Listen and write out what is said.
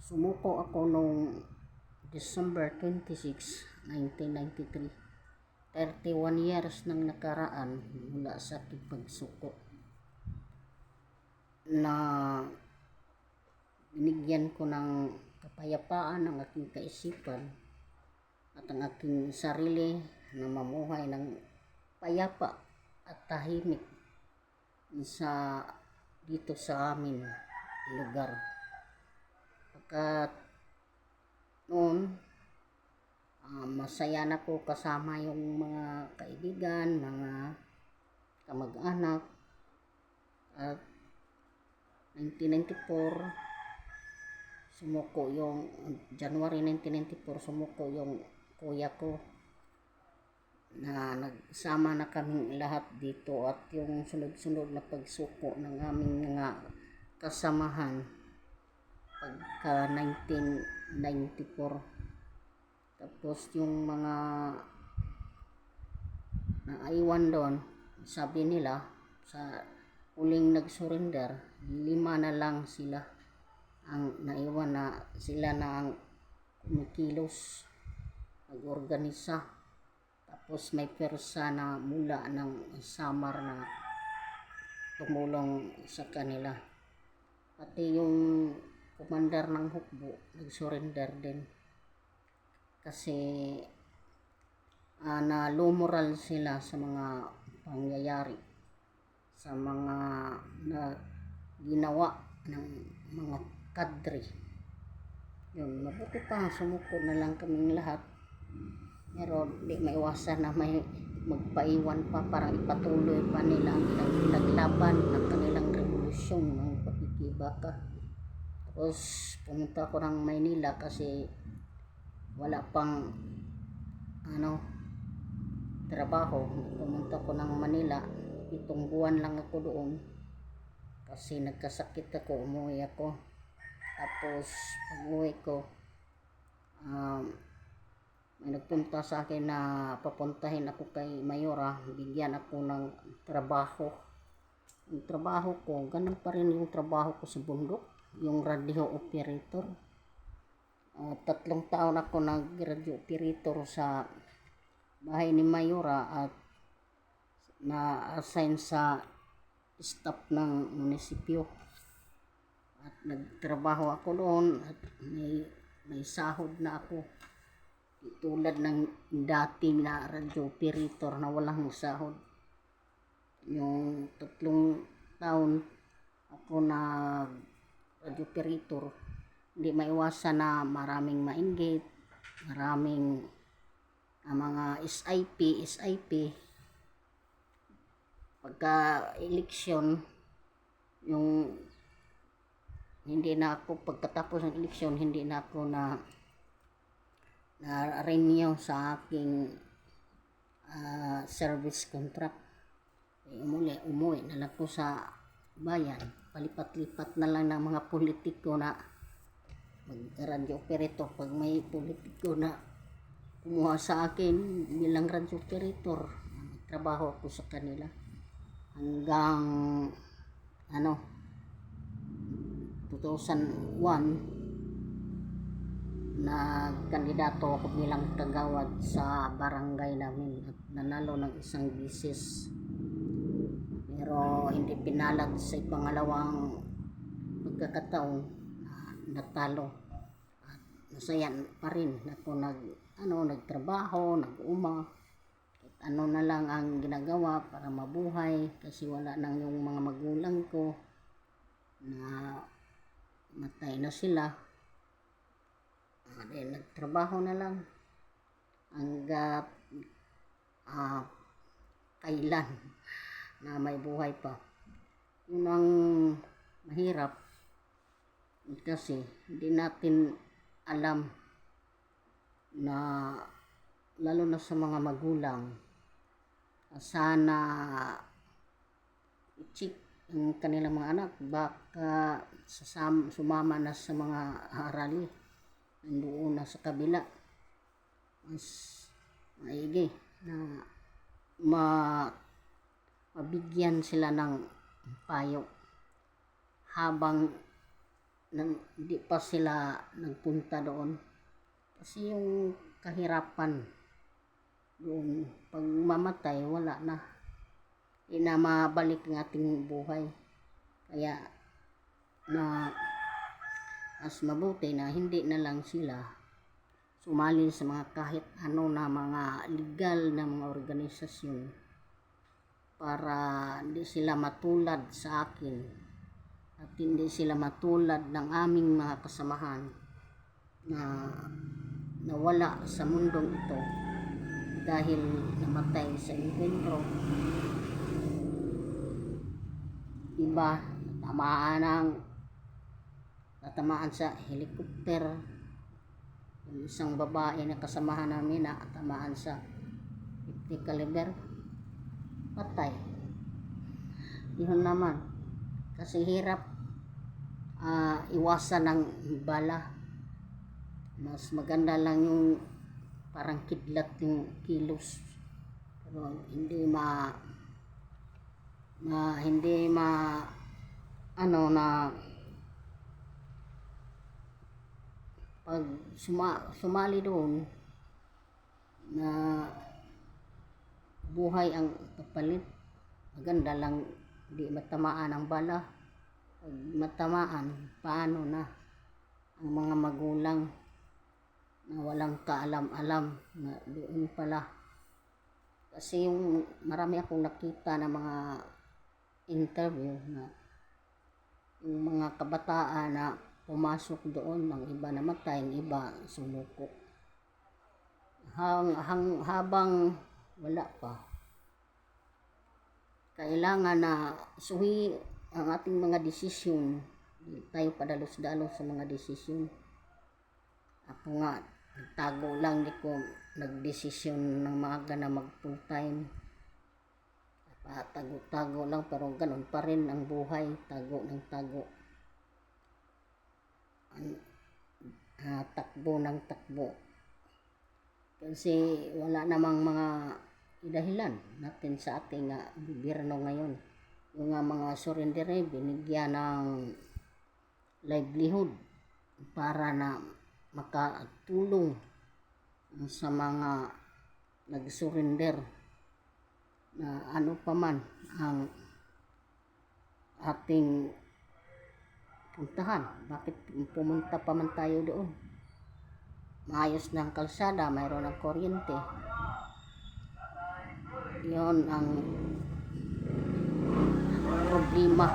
Sumuko ako noong December 26, 1993. 31 years nang nakaraan mula sa aking pagsuko na binigyan ko ng kapayapaan ang aking kaisipan at ang aking sarili na mamuhay ng payapa at tahimik dito sa amin lugar. Pagkat noon, masaya na ko kasama yung mga kaibigan, mga kamag-anak. At 1994, January 1994, sumuko yung kuya ko na nagsama na kaming lahat dito at yung sunod-sunod na pagsuko ng aming mga kasamahan pagka 1994. Tapos yung mga naiwan doon, sabi nila sa huling nag-surrender, 5 na lang sila ang naiwan, na sila na ang kumikilos, nag-organisa. Tapos may persa na mula ng Samar na tumulong sa kanila. Pati yung commander ng hukbo nag-surrender din kasi nalumural sila sa mga pangyayari, sa mga ginawa ng mga kadre. Yun, mabuti pa sumuko na lang kaming lahat, pero di maiwasan na may magpaiwan pa para ipatuloy pa nila ang pinaglaban ng kanilang revolusyon ng pakikibaka. Tapos pumunta ako ng Maynila kasi wala pang trabaho. Pumunta ko ng Manila, 7 buwan lang ako doon kasi nagkasakit ako, umuwi ako. Tapos pag uwi ko, may nagpunta sa akin na papuntahin ako kay Mayora, bigyan ako ng trabaho. Yung trabaho ko, ganun pa rin yung trabaho ko sa bundok, yung radio operator. 3 taon ako nag-radio operator sa bahay ni Mayora at na-assign sa staff ng munisipyo. At nagtrabaho ako doon at may sahod na ako. Tulad ng dating na radio operator na walang sahod. Yung 3 taon ako na radio operator, hindi maiwasan na maraming mainggit, maraming mga SIP. Pagka eleksyon, yung hindi na ako, pagkatapos ng eleksyon, hindi na ako na-renew sa aking service contract. Umuwi na lang ko sa bayan. Palipat-lipat na lang ng mga politiko na mag-radio operator. Pag may politiko na kumuha sa akin bilang radio operator, trabaho ako sa kanila hanggang 2001 na kandidato ako bilang kagawad sa barangay namin at nanalo ng isang bisis, pero hindi pinalad sa pangalawang pagkakataon, natalo. At masaya pa rin ako nagtrabaho, nag-uma, ano na lang ang ginagawa para mabuhay kasi wala nang yung mga magulang ko na matay na sila. Nagtrabaho na lang hanggat kailan na may buhay pa. Yun ang mahirap kasi hindi natin alam na, lalo na sa mga magulang, sana i-check ang kanilang mga anak, baka sumama na sa mga arali, nandoon na sa kabila. Mas maigi na mabigyan sila ng payo habang hindi pa sila nagpunta doon. Kasi yung kahirapan doon, pag mamatay, wala na. Hindi na mabalik ang ating buhay. Kaya na mas mabuti na hindi na lang sila sumali sa mga kahit ano na mga legal na mga organisasyon para hindi sila matulad sa akin at hindi sila matulad ng aming mga kasamahan na nawala sa mundong ito dahil namatay sa enkwentro. Iba natamaan sa helicopter. Yung isang babae na kasamahan namin na tamaan sa 50 caliber, patay. Yun naman, kasi hirap iwasan ng bala. Mas maganda lang yung parang kidlat yung kilos, pero hindi ano na pag sumali doon na buhay ang papalit. Maganda lang di matamaan ang bala. Pag matamaan, paano na ang mga magulang na walang kaalam-alam na doon pala. Kasi yung marami akong nakita na mga interview na yung mga kabataan na pumasok doon, ng iba namatay, ng iba sumuko. Habang wala pa, kailangan na suhi ang ating mga desisyon. Hindi tayo padalos-dalos sa mga desisyon. Ako nga, nagtago lang, di ko nagdesisyon ng maaga na mag full time. Tago-tago lang, pero ganun pa rin ang buhay, tago ng tago. Takbo ng takbo. Kasi wala namang mga dahilan natin sa ating gobyerno ngayon. Yung mga surrendere, binigyan ng livelihood para na makatulong sa mga nag-surrender na ano pa man ang ating puntahan. Bakit pumunta pa man tayo doon? Maayos ng kalsada, mayroon ng kuryente. Yon ang problema.